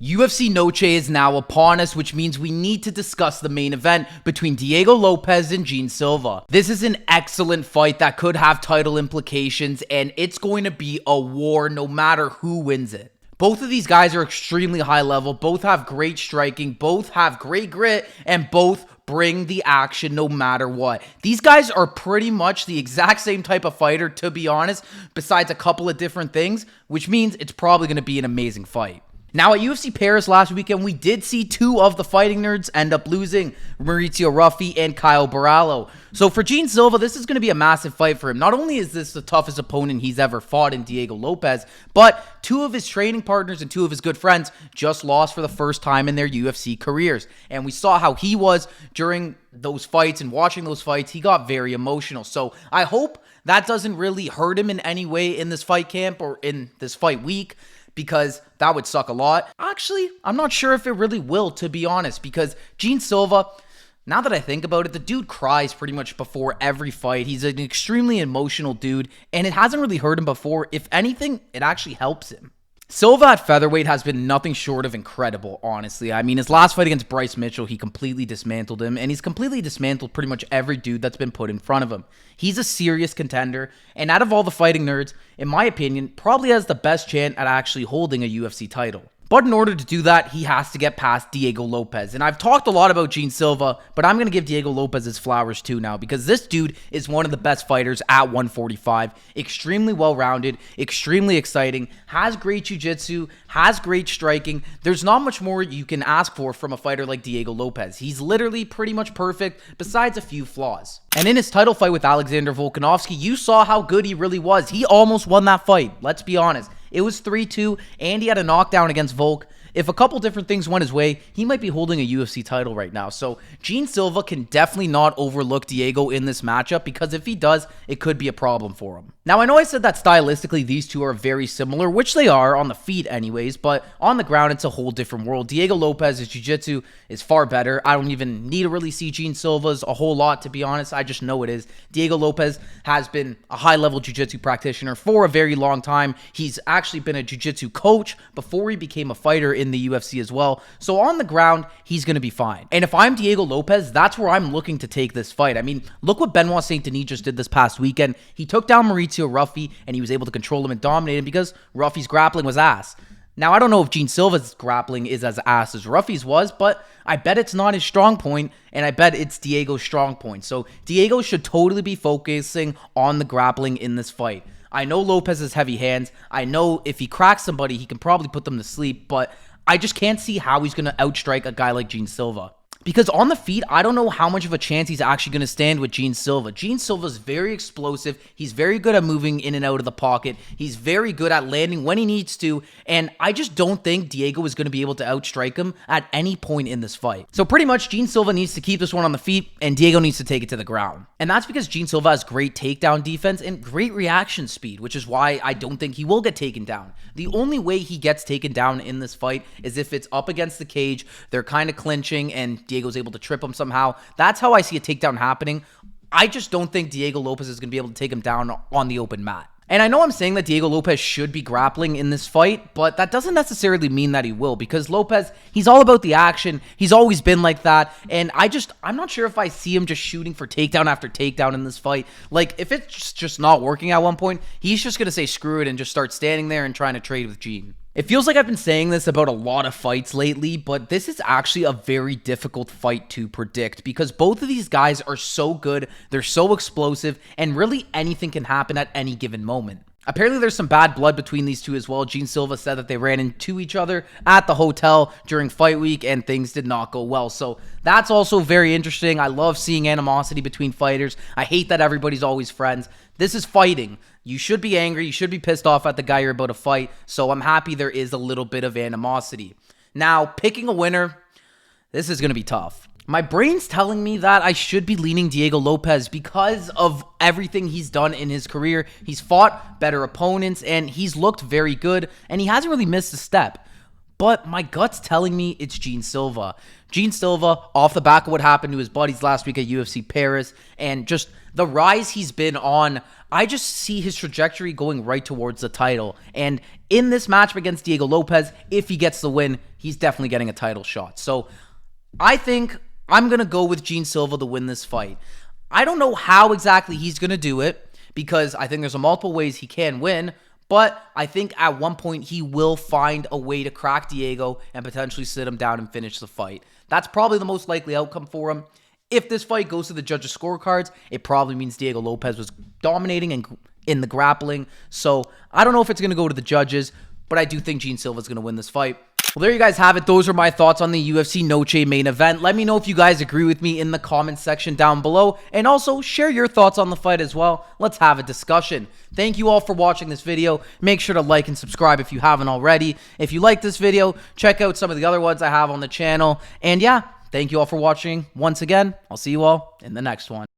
UFC Noche is now upon us, which means we need to discuss the main event between Diego Lopes and Gene Silva. This is an excellent fight that could have title implications, and it's going to be a war no matter who wins it. Both of these guys are extremely high level, both have great striking, both have great grit, and both bring the action no matter what. These guys are pretty much the exact same type of fighter, to be honest, besides a couple of different things, which means it's probably going to be an amazing fight. Now, at UFC Paris last weekend, we did see two of the fighting nerds end up losing, Mauricio Ruffi and Kyle Barallo. So for Gene Silva, this is going to be a massive fight for him. Not only is this the toughest opponent he's ever fought in Diego Lopes, but two of his training partners and two of his good friends just lost for the first time in their UFC careers. And we saw how he was during those fights, and watching those fights, he got very emotional. So I hope that doesn't really hurt him in any way in this fight camp or in this fight week, because that would suck a lot. Actually, I'm not sure if it really will, to be honest, because Gene Silva, now that I think about it, the dude cries pretty much before every fight. He's an extremely emotional dude, and it hasn't really hurt him before. If anything, it actually helps him. Silva at featherweight has been nothing short of incredible, honestly. I mean, his last fight against Bryce Mitchell, he completely dismantled him, and he's completely dismantled pretty much every dude that's been put in front of him. He's a serious contender, and out of all the fighting nerds, in my opinion, probably has the best chance at actually holding a UFC title. But in order to do that, he has to get past Diego Lopes. And I've talked a lot about Gene Silva, but I'm going to give Diego Lopes his flowers too now, because this dude is one of the best fighters at 145. Extremely well-rounded, extremely exciting, has great jiu-jitsu, has great striking. There's not much more you can ask for from a fighter like Diego Lopes. He's literally pretty much perfect, besides a few flaws. And in his title fight with Alexander Volkanovski, you saw how good he really was. He almost won that fight, let's be honest. It was 3-2, and he had a knockdown against Volk. If a couple different things went his way, he might be holding a UFC title right now. So Gene Silva can definitely not overlook Diego in this matchup, because if he does, it could be a problem for him. Now, I know I said that stylistically these two are very similar, which they are on the feet anyways, but on the ground, it's a whole different world. Diego Lopes' jiu-jitsu is far better. I don't even need to really see Gene Silva's a whole lot, to be honest. I just know it is. Diego Lopes has been a high-level jiu-jitsu practitioner for a very long time. He's actually been a jiu-jitsu coach before he became a fighter in the UFC as well. So on the ground, he's going to be fine. And if I'm Diego Lopes, that's where I'm looking to take this fight. I mean, look what Benoit Saint Denis just did this past weekend. He took down Mauricio Ruffi, and he was able to control him and dominate him because Ruffi's grappling was ass. Now, I don't know if Gene Silva's grappling is as ass as Ruffi's was, but I bet it's not his strong point, and I bet it's Diego's strong point. So Diego should totally be focusing on the grappling in this fight. I know Lopes has heavy hands. I know if he cracks somebody, he can probably put them to sleep, but I just can't see how he's going to outstrike a guy like Gene Silva. Because on the feet, I don't know how much of a chance he's actually going to stand with Gene Silva. Gene Silva's very explosive. He's very good at moving in and out of the pocket. He's very good at landing when he needs to. And I just don't think Diego is going to be able to outstrike him at any point in this fight. So pretty much, Gene Silva needs to keep this one on the feet, and Diego needs to take it to the ground. And that's because Gene Silva has great takedown defense and great reaction speed, which is why I don't think he will get taken down. The only way he gets taken down in this fight is if it's up against the cage, they're kind of clinching, and Diego's able to trip him somehow. That's how I see a takedown happening. I just don't think Diego Lopes is going to be able to take him down on the open mat. And I know I'm saying that Diego Lopes should be grappling in this fight, but that doesn't necessarily mean that he will, because Lopes, he's all about the action. He's always been like that, and I'm not sure if I see him just shooting for takedown after takedown in this fight. Like, if it's just not working at one point, he's just going to say screw it and just start standing there and trying to trade with Gene. It feels like I've been saying this about a lot of fights lately, but this is actually a very difficult fight to predict, because both of these guys are so good, they're so explosive, and really anything can happen at any given moment. Apparently there's some bad blood between these two as well. Gene Silva said that they ran into each other at the hotel during fight week, and things did not go well. So that's also very interesting. I love seeing animosity between fighters. I hate that everybody's always friends. This is fighting. You should be angry. You should be pissed off at the guy you're about to fight. So I'm happy there is a little bit of animosity. Now, picking a winner, this is going to be tough. My brain's telling me that I should be leaning Diego Lopes because of everything he's done in his career. He's fought better opponents, and he's looked very good, and he hasn't really missed a step. but my gut's telling me it's Gene Silva. Gene Silva, off the back of what happened to his buddies last week at UFC Paris, and just the rise he's been on, I just see his trajectory going right towards the title. And in this matchup against Diego Lopes, if he gets the win, he's definitely getting a title shot. So I think I'm going to go with Gene Silva to win this fight. I don't know how exactly he's going to do it, because I think there's multiple ways he can win, but I think at one point he will find a way to crack Diego and potentially sit him down and finish the fight. That's probably the most likely outcome for him. If this fight goes to the judges' scorecards, it probably means Diego Lopes was dominating and in the grappling. So I don't know if it's going to go to the judges, but I do think Gene Silva is going to win this fight. Well, there you guys have it. Those are my thoughts on the UFC Noche main event. Let me know if you guys agree with me in the comments section down below. And also, share your thoughts on the fight as well. Let's have a discussion. Thank you all for watching this video. Make sure to like and subscribe if you haven't already. If you like this video, check out some of the other ones I have on the channel. And yeah, thank you all for watching once again. I'll see you all in the next one.